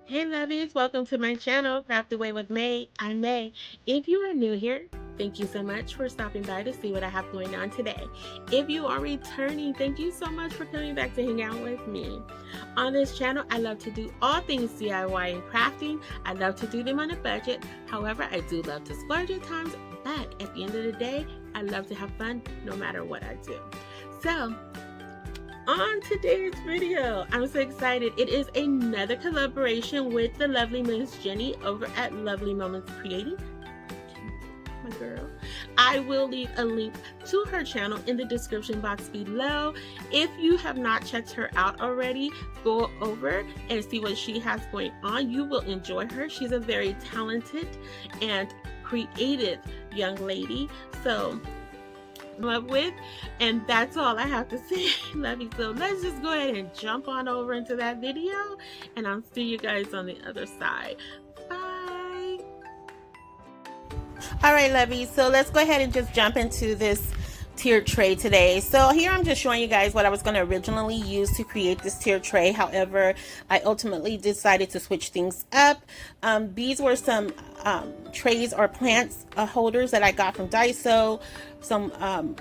Hey lovies, welcome to my channel, Craft Away with May. I'm May. If you are new here, thank you so much for stopping by to see what I have going on today. If you are returning, thank you so much for coming back to hang out with me. On this channel, I love to do all things DIY and crafting. I love to do them on a budget. However, I do love to splurge at times, but at the end of the day, I love to have fun no matter what I do. So, on today's video, I'm so excited. It is another collaboration with the lovely Miss Jenny over at Lovely Moments Creating. My girl. I will leave a link to her channel in the description box below. If you have not checked her out already, go over and see what she has going on. You will enjoy her. She's a very talented and creative young lady. So love with, and that's all I have to say. Love you. So let's just go ahead and jump on over into that video, and I'll see you guys on the other side. Bye. All right, lovies, so let's go ahead and just jump into this tiered tray today. So here I'm just showing you guys what I was going to originally use to create this tiered tray. However, I ultimately decided to switch things up. These were some trays or plants holders that I got from Daiso, some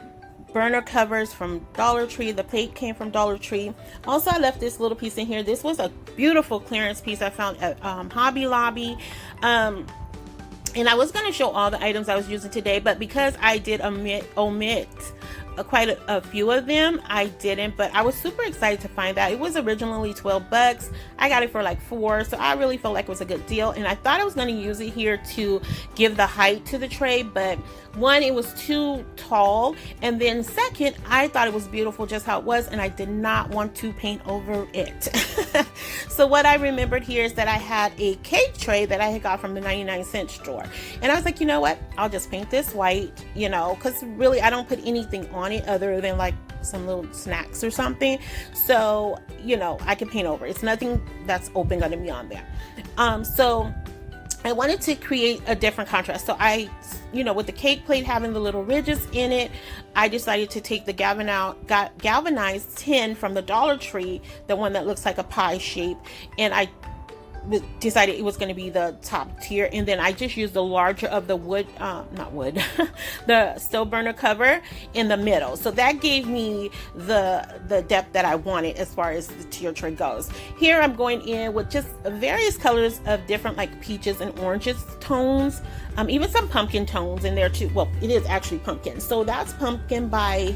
burner covers from Dollartree. The plate came from Dollartree. Also, I left this little piece in here. This was a beautiful clearance piece I found at Hobby Lobby. And I was going to show all the items I was using today, but because I did omit quite a few of them, I didn't. But I was super excited to find that. It was originally 12 bucks. I got it for like $4, so I really felt like it was a good deal. And I thought I was going to use it here to give the height to the tray, but one, it was too tall, and then second, I thought it was beautiful just how it was, and I did not want to paint over it. So what I remembered here is that I had a cake tray that I had got from the 99-cent store, and I was like, you know what, I'll just paint this white, you know, because really I don't put anything on it other than like some little snacks or something, so you know, I can paint over it. It's nothing that's open gonna be on there. So I wanted to create a different contrast. So I, you know, with the cake plate having the little ridges in it, I decided to take the galvanized tin from the Dollar Tree, the one that looks like a pie shape, and I decided it was going to be the top tier, and then I just used the larger of the wood, not wood, the stove burner cover in the middle. So that gave me the depth that I wanted as far as the tier tray goes. Here I'm going in with just various colors of different like peaches and oranges tones, even some pumpkin tones in there too. Well, it is actually pumpkin. So that's pumpkin by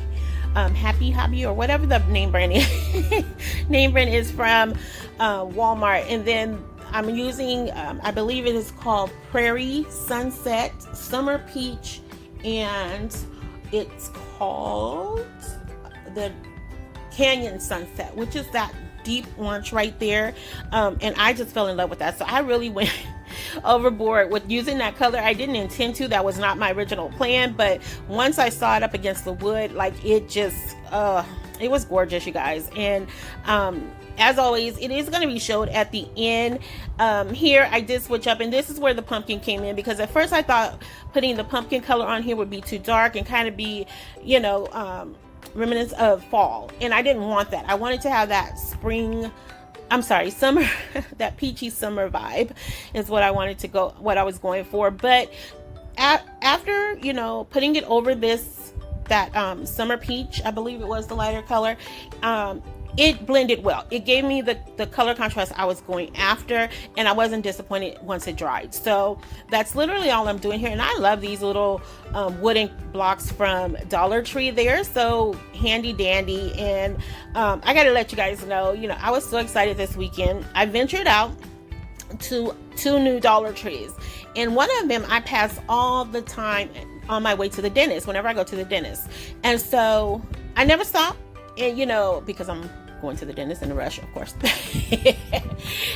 Happy Hobby or whatever the name brand is. Name brand is from Walmart, and then I'm using, I believe it is called Prairie Sunset Summer Peach, and it's called the Canyon Sunset, which is that deep orange right there. And I just fell in love with that. So I really went overboard with using that color. I didn't intend to. That was not my original plan. But once I saw it up against the wood, like it just, it was gorgeous, you guys. And as always, it is going to be showed at the end. Here I did switch up, and this is where the pumpkin came in, because at first I thought putting the pumpkin color on here would be too dark and kind of be, you know, remnants of fall, and I didn't want that. I wanted to have that summer, that peachy summer vibe is what I wanted to go, what I was going for. But after, you know, putting it over that summer peach, I believe it was the lighter color, it blended well. It gave me the color contrast I was going after, and I wasn't disappointed once it dried. So that's literally all I'm doing here. And I love these little wooden blocks from Dollar Tree. They're so handy dandy. And I gotta let you guys know, you know, I was so excited this weekend. I ventured out to 2 new Dollar Trees, and one of them I pass all the time on my way to the dentist, whenever I go to the dentist. And so I never stop, and you know, because I'm going to the dentist in a rush, of course.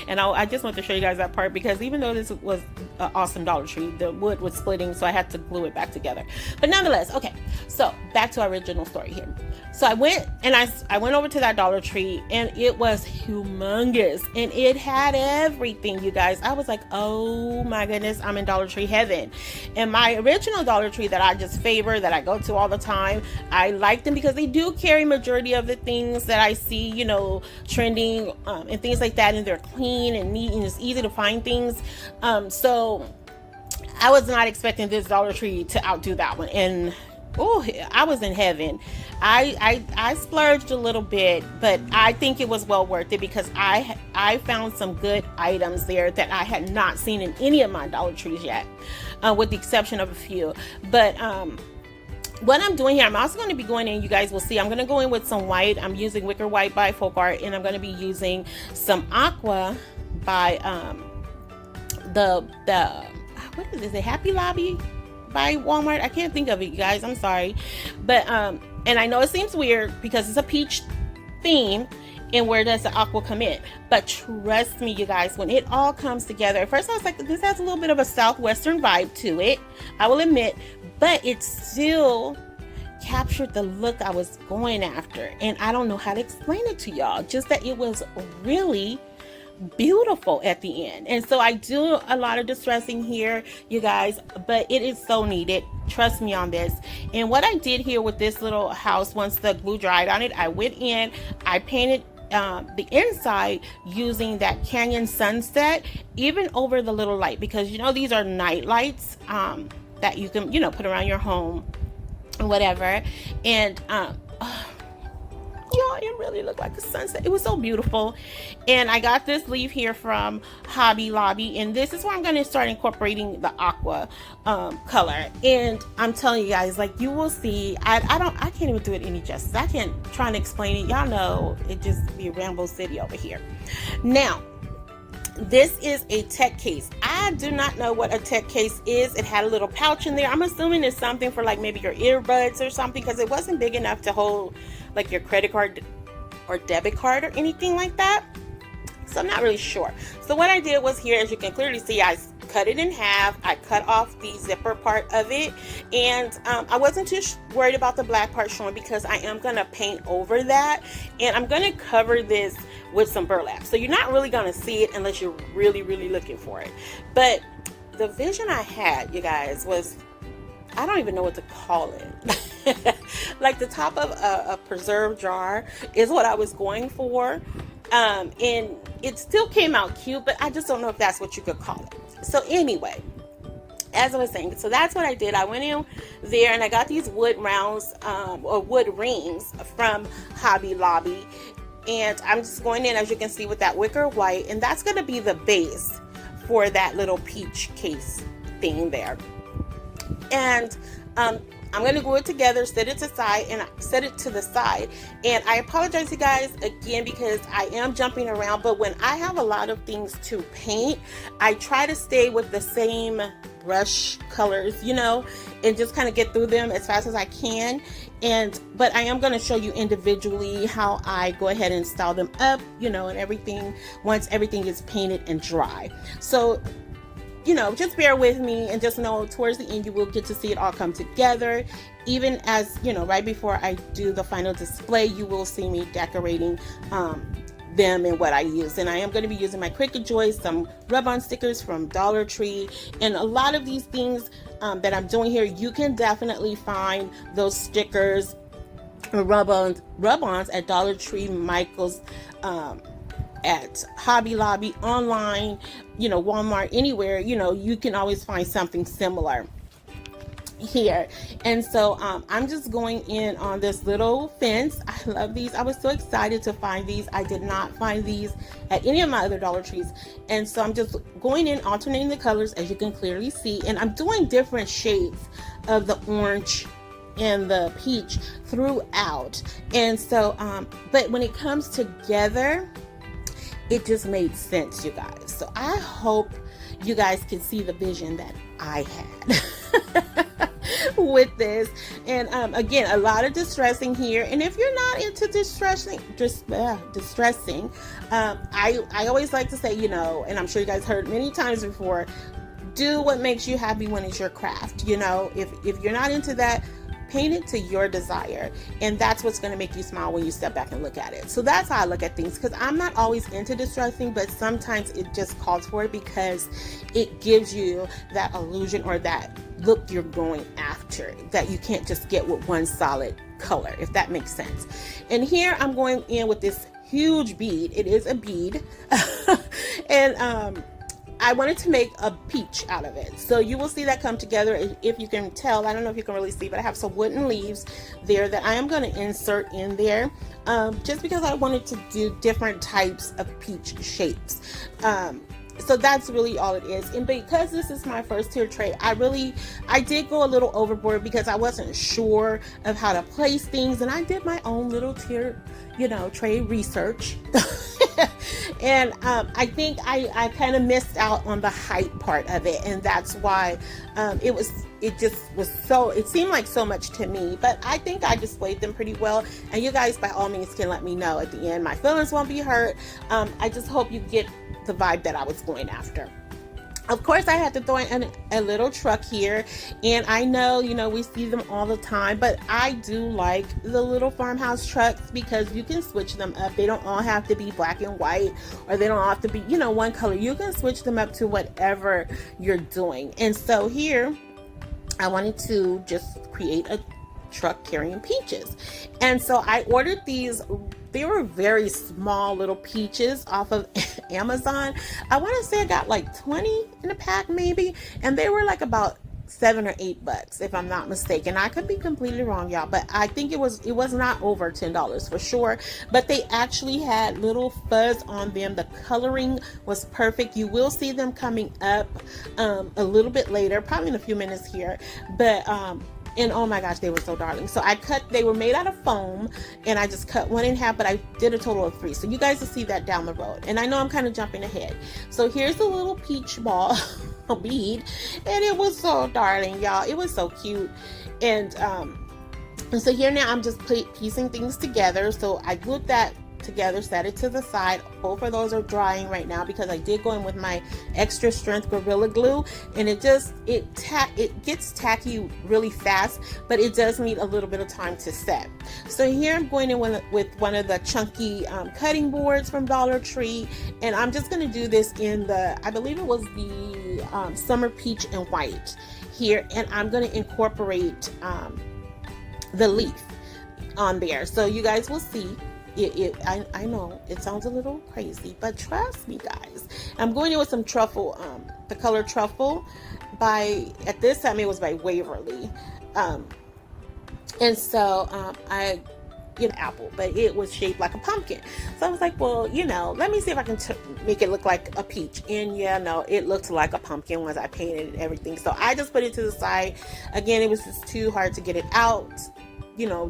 And I just want to show you guys that part, because even though this was an awesome Dollar Tree, the wood was splitting, so I had to glue it back together. But nonetheless, okay, so back to our original story here. So I went over to that Dollar Tree, and it was humongous, and it had everything, you guys. I was like, oh my goodness, I'm in Dollar Tree heaven. And my original Dollar Tree that I just favor, that I go to all the time, I like them because they do carry majority of the things that I see, you know, trending and things like that, and they're clean and neat and it's easy to find things. So I was not expecting this Dollar Tree to outdo that one, and oh, I was in heaven. I splurged a little bit, but I think it was well worth it because I found some good items there that I had not seen in any of my Dollar Trees yet, with the exception of a few. But what I'm doing here, I'm also going to be going in, you guys will see, I'm going to go in with some white. I'm using Wicker White by Folk Art, and I'm going to be using some aqua by the what is this, a Happy Lobby by Walmart. I can't think of it, you guys, I'm sorry. But and I know it seems weird because it's a peach theme, and where does the aqua come in? But trust me, you guys, when it all comes together, at first I was like, this has a little bit of a southwestern vibe to it, I will admit, but it still captured the look I was going after. And I don't know how to explain it to y'all, just that it was really beautiful at the end. And so I do a lot of distressing here, you guys, but it is so needed, trust me on this. And what I did here with this little house, once the glue dried on it, I went in, I painted the inside using that Canyon Sunset, even over the little light, because you know these are night lights that you can, you know, put around your home or whatever. And y'all, it really looked like a sunset. It was so beautiful. And I got this leaf here from Hobby Lobby, and this is where I'm going to start incorporating the aqua color. And I'm telling you guys, like, you will see, I can't even do it any justice. I can't try and explain it. Y'all know it just be Rambo City over here. Now, this is a tech case. I do not know what a tech case is. It had a little pouch in there. I'm assuming it's something for like maybe your earbuds or something, because it wasn't big enough to hold like your credit card or debit card or anything like that. So I'm not really sure. So what I did was here, as you can clearly see, I cut it in half. I cut off the zipper part of it, and I wasn't too worried about the black part showing because I am going to paint over that, and I'm going to cover this with some burlap. So you're not really going to see it unless you're really, really looking for it. But the vision I had, you guys, was, I don't even know what to call it. Like the top of a preserve jar is what I was going for. And it still came out cute, but I just don't know if that's what you could call it. So anyway, as I was saying, so that's what I did. I went in there and I got these wood rounds or wood rings from Hobby Lobby. And I'm just going in, as you can see, with that wicker white. And that's going to be the base for that little peach case thing there. And I'm going to glue it together, set it to the side. And I apologize, you guys, again, because I am jumping around. But when I have a lot of things to paint, I try to stay with the same brush colors, you know, and just kind of get through them as fast as I can. But I am going to show you individually how I go ahead and style them up, you know, and everything once everything is painted and dry. So, you know, just bear with me and just know towards the end you will get to see it all come together. Even as, you know, right before I do the final display, you will see me decorating them and what I use. And I am going to be using my Cricut Joy, some rub-on stickers from Dollar Tree, and a lot of these things that I'm doing here, you can definitely find those stickers or rub-ons at Dollar Tree, Michael's, at Hobby Lobby, online, you know, Walmart, anywhere, you know, you can always find something similar here. And so I'm just going in on this little fence. I love these. I was so excited to find these. I did not find these at any of my other Dollar Trees. And so I'm just going in, alternating the colors, as you can clearly see, and I'm doing different shades of the orange and the peach throughout. And so but when it comes together, it just made sense, you guys. So I hope you guys can see the vision that I had with this. And again, a lot of distressing here. And if you're not into distressing, I always like to say, you know, and I'm sure you guys heard many times before, do what makes you happy when it's your craft. You know, if you're not into that, paint it to your desire, and that's what's going to make you smile when you step back and look at it. So that's how I look at things, because I'm not always into distressing, but sometimes it just calls for it because it gives you that illusion or that look you're going after that you can't just get with one solid color, if that makes sense. And here I'm going in with this huge bead. It is a bead. And I wanted to make a peach out of it. So you will see that come together. If you can tell, I don't know if you can really see, but I have some wooden leaves there that I am going to insert in there, just because I wanted to do different types of peach shapes. So that's really all it is. And because this is my first tier tray, I did go a little overboard because I wasn't sure of how to place things, and I did my own little tier, tray research. And I think I kind of missed out on the height part of it, and that's why it seemed like so much to me, but I think I displayed them pretty well. And you guys by all means can let me know at the end. My feelings won't be hurt. I just hope you get the vibe that I was going after. Of course, I had to throw in a little truck here, and I know, we see them all the time, but I do like the little farmhouse trucks because you can switch them up. They don't all have to be black and white, or they don't all have to be, one color. You can switch them up to whatever you're doing. And so here, I wanted to just create a truck carrying peaches. And so I ordered these. They were very small little peaches off of Amazon. I want to say I got like 20 in a pack maybe, and they were like about $7 or $8 if I'm not mistaken. I could be completely wrong, y'all, but I think it was not over $10 for sure. But they actually had little fuzz on them. The coloring was perfect. You will see them coming up a little bit later, probably in a few minutes here, but and oh my gosh, they were so darling. So they were made out of foam, and I just cut one in half, but I did a total of 3. So you guys will see that down the road. And I know I'm kind of jumping ahead. So here's the little peach ball bead, and it was so darling, y'all. It was so cute. And so here now I'm just piecing things together. So I glued that together, set it to the side. Both of those are drying right now because I did go in with my extra strength Gorilla Glue, and it gets tacky really fast, but it does need a little bit of time to set. So here I'm going in with one of the chunky cutting boards from Dollar Tree, and I'm just going to do this in I believe it was the Summer Peach and White here, and I'm going to incorporate the leaf on there. So you guys will see. I know it sounds a little crazy, but trust me, guys. I'm going in with some truffle, the color truffle at this time it was by Waverly, and so I get an apple, but it was shaped like a pumpkin. So I was like, well, let me see if I can make it look like a peach. And yeah, no, it looked like a pumpkin once I painted and everything. So I just put it to the side. Again, it was just too hard to get it out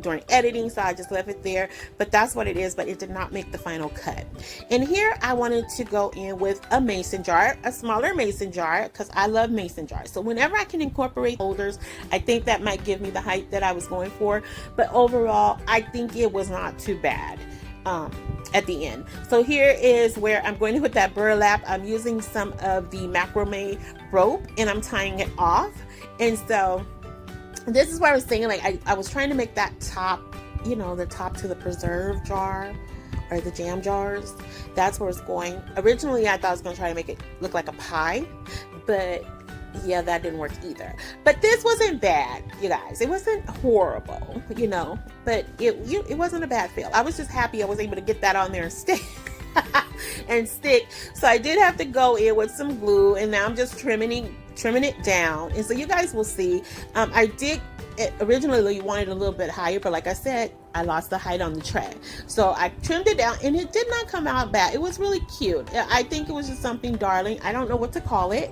during editing, so I just left it there. But that's what it is, but it did not make the final cut. And here I wanted to go in with a mason jar, a smaller mason jar, because I love mason jars. So whenever I can incorporate holders, I think that might give me the height that I was going for. But overall, I think it was not too bad at the end. So here is where I'm going in with that burlap. I'm using some of the macrame rope, and I'm tying it off. And so this is where I was saying, like, I was trying to make that top, the top to the preserve jar or the jam jars. That's where it's going. Originally, I thought I was going to try to make it look like a pie, but yeah, that didn't work either. But this wasn't bad, you guys. It wasn't horrible, but it wasn't a bad fail. I was just happy I was able to get that on there and stick. So I did have to go in with some glue, and now I'm just trimming it down. And so you guys will see, I did originally wanted a little bit higher, but like I said, I lost the height on the tray, so I trimmed it down, and it did not come out bad. It was really cute. I think it was just something darling. I don't know what to call it.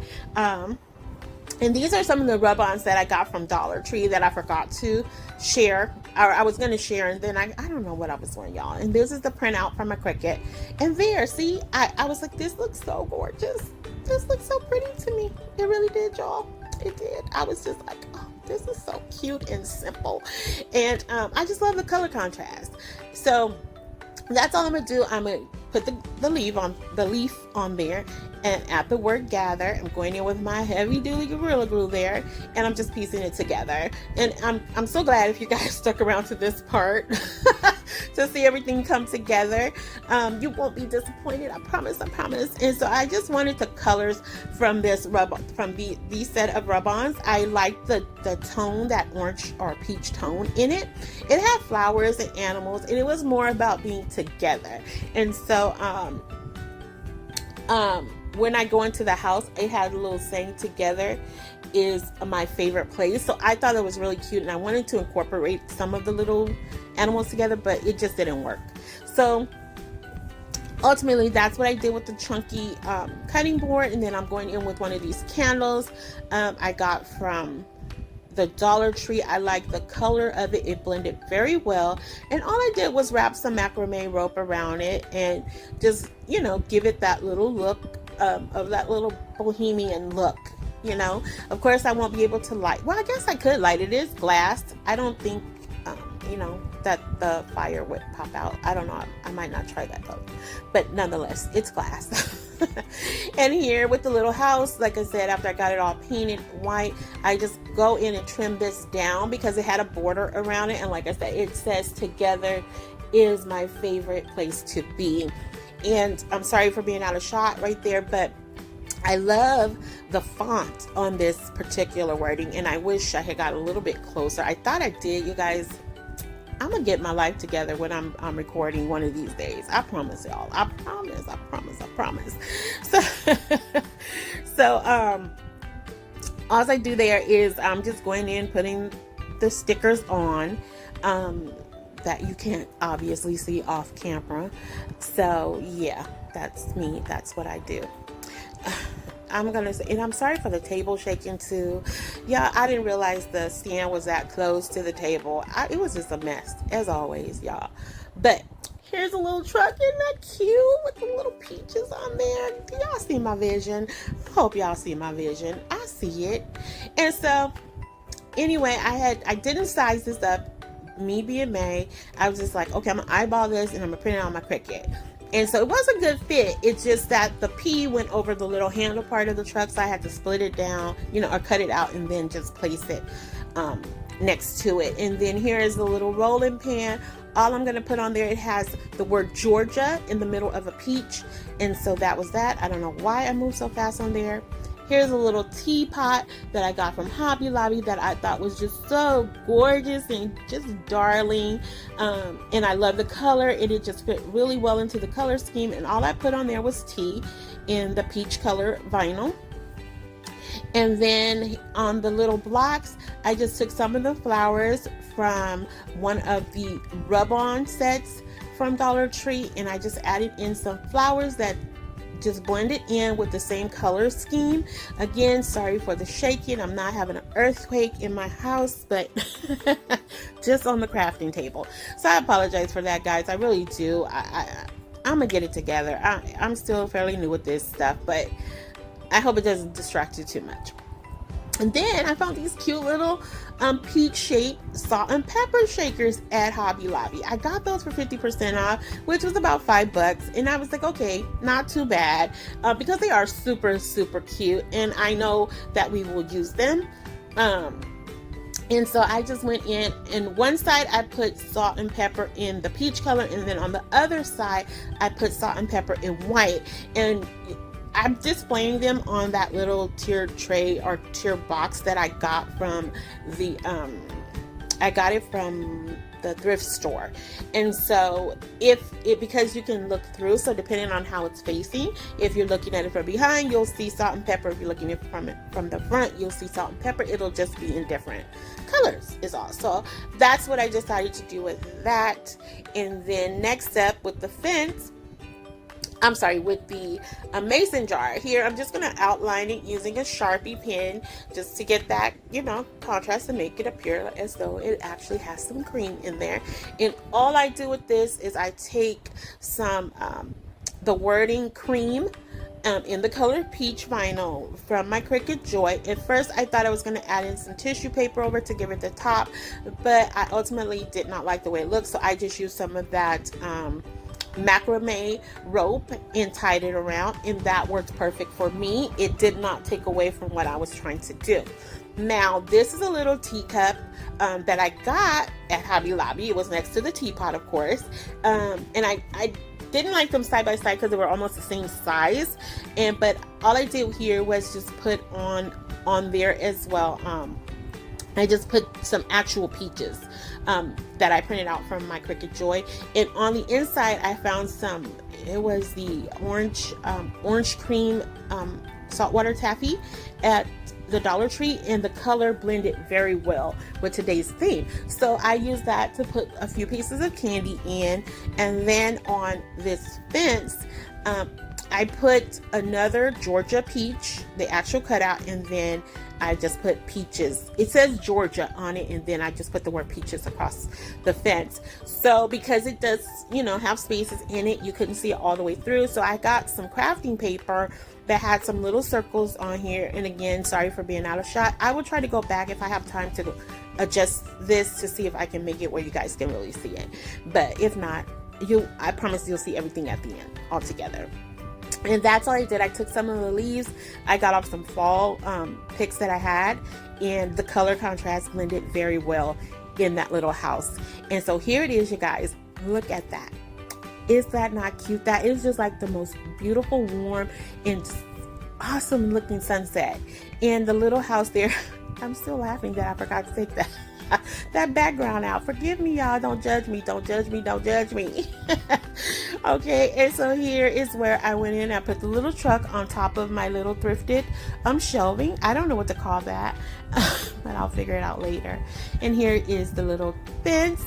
And these are some of the rub-ons that I got from Dollar Tree that I forgot to share, or I was going to share, and then I don't know what I was doing, y'all. And this is the printout from my Cricut. And there, see, I was like, this looks so gorgeous. This looks so pretty to me. It really did, y'all. It did. I was just like, oh, this is so cute and simple. And I just love the color contrast. So that's all I'm going to do. I'm going to put the leaf on there and add the word gather. I'm going in with my heavy duty Gorilla Glue there, and I'm just piecing it together. And I'm so glad if you guys stuck around to this part to see everything come together. You won't be disappointed, I promise, I promise. And so I just wanted the colors from this these set of rub-ons. I like the tone, that orange or peach tone in it. It had flowers and animals, and it was more about being together. And so when I go into the house, it had a little saying, "Together is my favorite place." So I thought it was really cute, and I wanted to incorporate some of the little animals together, but it just didn't work. So ultimately, that's what I did with the chunky cutting board. And then I'm going in with one of these candles I got from the Dollar Tree. I like the color of it. It blended very well. And all I did was wrap some macrame rope around it and just, you know, give it that little look of that little bohemian look. You know, of course I won't be able to light. Well, I guess I could light it. It is glass. I don't think, you know, that the fire would pop out. I don't know. I might not try that though. But nonetheless, it's glass. And here with the little house, like I said, after I got it all painted white, I just go in and trim this down because it had a border around it. And like I said, it says "Together is my favorite place to be." And I'm sorry for being out of shot right there, but I love the font on this particular wording, and I wish I had got a little bit closer. I thought I did, you guys. I'm gonna get my life together when I'm recording one of these days. I promise y'all. I promise. I promise. I promise. So, all I do there is I'm just going in, putting the stickers on that you can't obviously see off camera. So yeah, that's me. That's what I do. I'm gonna say, and I'm sorry for the table shaking too. Yeah, I didn't realize the stand was that close to the table. It was just a mess, as always, y'all. But here's a little truck. Isn't that cute with the little peaches on there? Do y'all see my vision? I hope y'all see my vision. I see it. And so, anyway, I didn't size this up. Me being May, I was just like, okay, I'm gonna eyeball this and I'm gonna print it on my Cricut. And so it was a good fit. It's just that the P went over the little handle part of the truck, so I had to split it down, you know, or cut it out and then just place it next to it. And then here is the little rolling pin. All I'm going to put on there, it has the word Georgia in the middle of a peach. And so that was that. I don't know why I moved so fast on there. Here's a little teapot that I got from Hobby Lobby that I thought was just so gorgeous and just darling. And I love the color, and it just fit really well into the color scheme. And all I put on there was tea in the peach color vinyl. And then on the little blocks, I just took some of the flowers from one of the rub-on sets from Dollar Tree, and I just added in some flowers that just blended in with the same color scheme. Again, sorry for the shaking. I'm not having an earthquake in my house, but just on the crafting table. So I apologize for that, guys. I really do. I'm gonna get it together. I'm still fairly new with this stuff, but I hope it doesn't distract you too much. And then I found these cute little peach shaped salt and pepper shakers at Hobby Lobby. I got those for 50% off, which was about $5. And I was like, okay, not too bad, because they are super, super cute. And I know that we will use them. And so I just went in, and one side I put salt and pepper in the peach color, and then on the other side I put salt and pepper in white. And I'm displaying them on that little tier tray or tier box that I got from the thrift store. And so because you can look through, so depending on how it's facing, if you're looking at it from behind, you'll see salt and pepper. If you're looking at it from the front, you'll see salt and pepper. It'll just be in different colors is all. So that's what I decided to do with that. And then next up with the fence, with the mason jar here, I'm just going to outline it using a Sharpie pen just to get that, contrast and make it appear as though it actually has some cream in there. And all I do with this is I take some the wording cream in the color peach vinyl from my Cricut Joy. At first I thought I was going to add in some tissue paper over to give it the top, but I ultimately did not like the way it looks, so I just used some of that macrame rope and tied it around, and that worked perfect for me. It did not take away from what I was trying to do. Now, this is a little teacup that I got at Hobby Lobby. It was next to the teapot, of course, and I didn't like them side by side because they were almost the same size. But all I did here was just put on there as well. I just put some actual peaches that I printed out from my Cricut Joy, and on the inside I found some. It was the orange cream saltwater taffy at the Dollar Tree, and the color blended very well with today's theme. So I used that to put a few pieces of candy in, and then on this fence I put another Georgia peach, the actual cutout, and then I just put peaches. It says Georgia on it, and then I just put the word peaches across the fence. So because it does, you know, have spaces in it, you couldn't see it all the way through. So I got some crafting paper that had some little circles on here. And again, sorry for being out of shot. I will try to go back if I have time to adjust this to see if I can make it where you guys can really see it. But if not, I promise you'll see everything at the end all together. And that's all I did. I took some of the leaves. I got off some fall picks that I had, and the color contrast blended very well in that little house. And so here it is, you guys. Look at that. Is that not cute? That is just like the most beautiful, warm, and awesome looking sunset. And the little house there, I'm still laughing that I forgot to take that background out. Forgive me, y'all. Don't judge me. Don't judge me. Don't judge me. Okay, and so here is where I went in. I put the little truck on top of my little thrifted shelving. I don't know what to call that, but I'll figure it out later. And here is the little fence.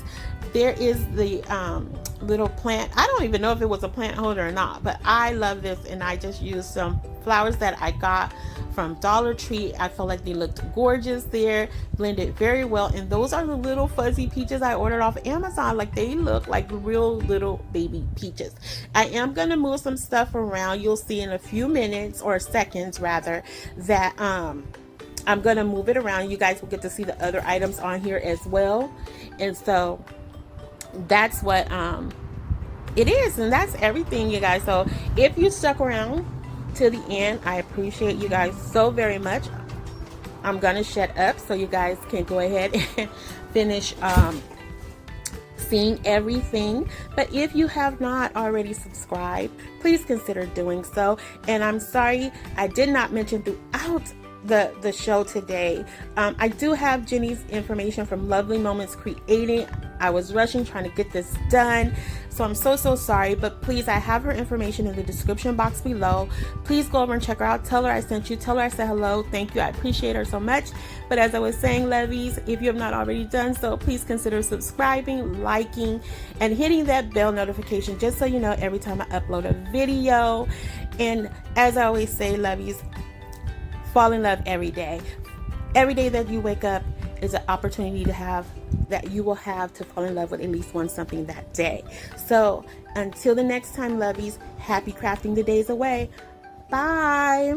There is the little plant. I don't even know if it was a plant holder or not, but I love this, and I just used some flowers that I got from Dollar Tree. I felt like they looked gorgeous there, blended very well. And those are the little fuzzy peaches I ordered off Amazon. Like, they look like real little baby peaches. I am gonna move some stuff around. You'll see in a few minutes, or seconds rather, that I'm gonna move it around. You guys will get to see the other items on here as well. And so that's what it is, and that's everything, you guys. So if you stuck around to the end, I appreciate you guys so very much. I'm gonna shut up so you guys can go ahead and finish seeing everything. But if you have not already subscribed, please consider doing so. And I'm sorry I did not mention throughout the show today, I do have Jenny's information from Lovely Moments Creating. I was rushing trying to get this done, so I'm so sorry, but please, I have her information in the description box below. Please go over and check her out. Tell her I sent you. Tell her I said hello. Thank you. I appreciate her so much. But as I was saying, lovies, if you have not already done so, please consider subscribing, liking, and hitting that bell notification just so you know every time I upload a video. And as I always say, lovies, fall in love every day. Every day that you wake up is an opportunity that you will have to fall in love with at least one something that day. So until the next time, lovies, happy crafting the days away. Bye.